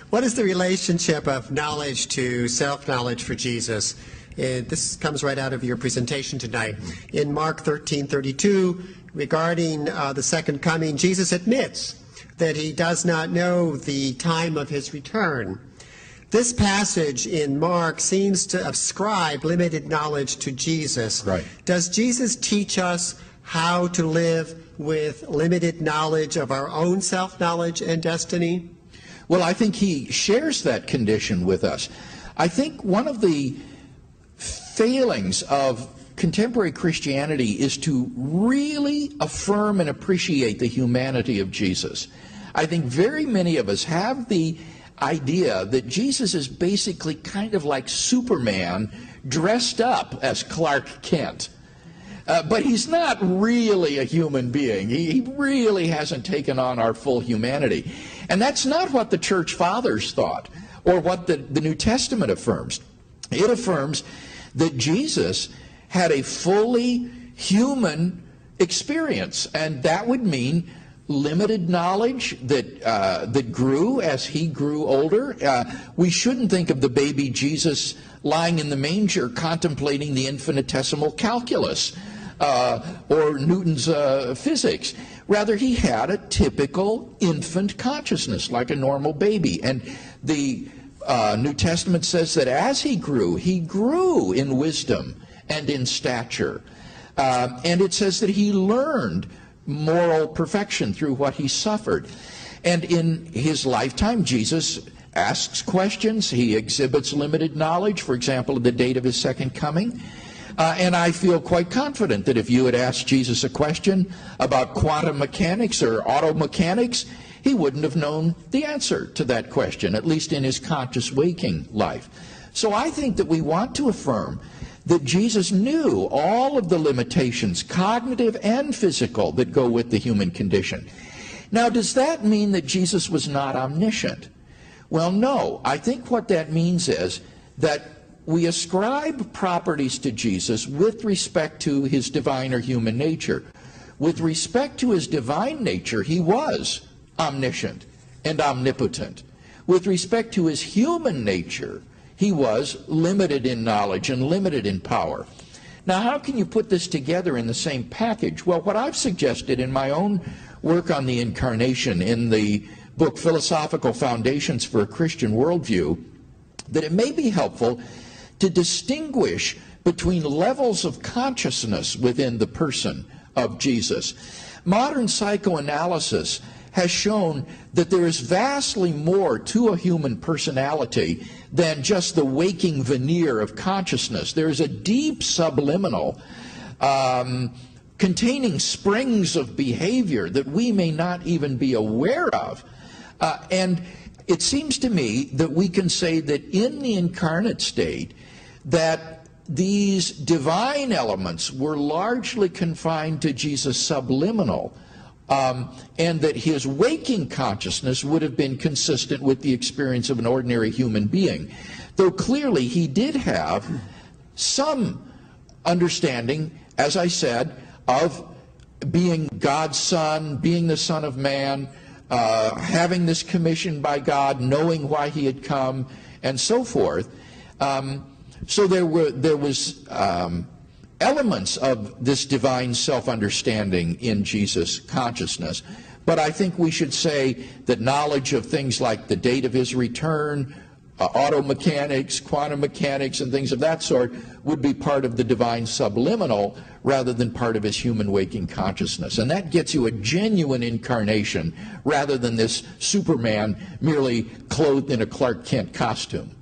What is the relationship of knowledge to self-knowledge for Jesus? This comes right out of your presentation tonight. In Mark 13:32, regarding the second coming, Jesus admits that he does not know the time of his return. This passage in Mark seems to ascribe limited knowledge to Jesus. Right. Does Jesus teach us how to live with limited knowledge of our own self-knowledge and destiny? Well, I think he shares that condition with us. I think one of the failings of contemporary Christianity is to really affirm and appreciate the humanity of Jesus. I think very many of us have the idea that Jesus is basically kind of like Superman dressed up as Clark Kent. But he's not really a human being. He really hasn't taken on our full humanity. And that's not what the church fathers thought, or what the New Testament affirms. It affirms that Jesus had a fully human experience, and that would mean limited knowledge that grew as he grew older. We shouldn't think of the baby Jesus lying in the manger contemplating the infinitesimal calculus or Newton's physics. Rather, he had a typical infant consciousness, like a normal baby. And the New Testament says that as he grew in wisdom and in stature. And it says that he learned moral perfection through what he suffered. And in his lifetime, Jesus asks questions. He exhibits limited knowledge, for example, of the date of his second coming. And I feel quite confident that if you had asked Jesus a question about quantum mechanics or auto mechanics, he wouldn't have known the answer to that question, at least in his conscious waking life. So I think that we want to affirm that Jesus knew all of the limitations, cognitive and physical, that go with the human condition. Now, does that mean that Jesus was not omniscient? Well, no. I think what that means is that we ascribe properties to Jesus with respect to his divine or human nature. With respect to his divine nature, he was omniscient and omnipotent. With respect to his human nature, he was limited in knowledge and limited in power. Now, how can you put this together in the same package? Well, what I've suggested in my own work on the incarnation, in the book Philosophical Foundations for a Christian Worldview, that it may be helpful to distinguish between levels of consciousness within the person of Jesus. Modern psychoanalysis has shown that there is vastly more to a human personality than just the waking veneer of consciousness. There is a deep subliminal containing springs of behavior that we may not even be aware of. And it seems to me that we can say that in the incarnate state, that these divine elements were largely confined to Jesus' subliminal, and that his waking consciousness would have been consistent with the experience of an ordinary human being. Though clearly he did have some understanding, as I said, of being God's Son, being the Son of Man, having this commission by God, knowing why he had come, and so forth. So there was elements of this divine self-understanding in Jesus' consciousness. But I think we should say that knowledge of things like the date of his return, auto mechanics, quantum mechanics, and things of that sort would be part of the divine subliminal rather than part of his human waking consciousness. And that gets you a genuine incarnation rather than this Superman merely clothed in a Clark Kent costume.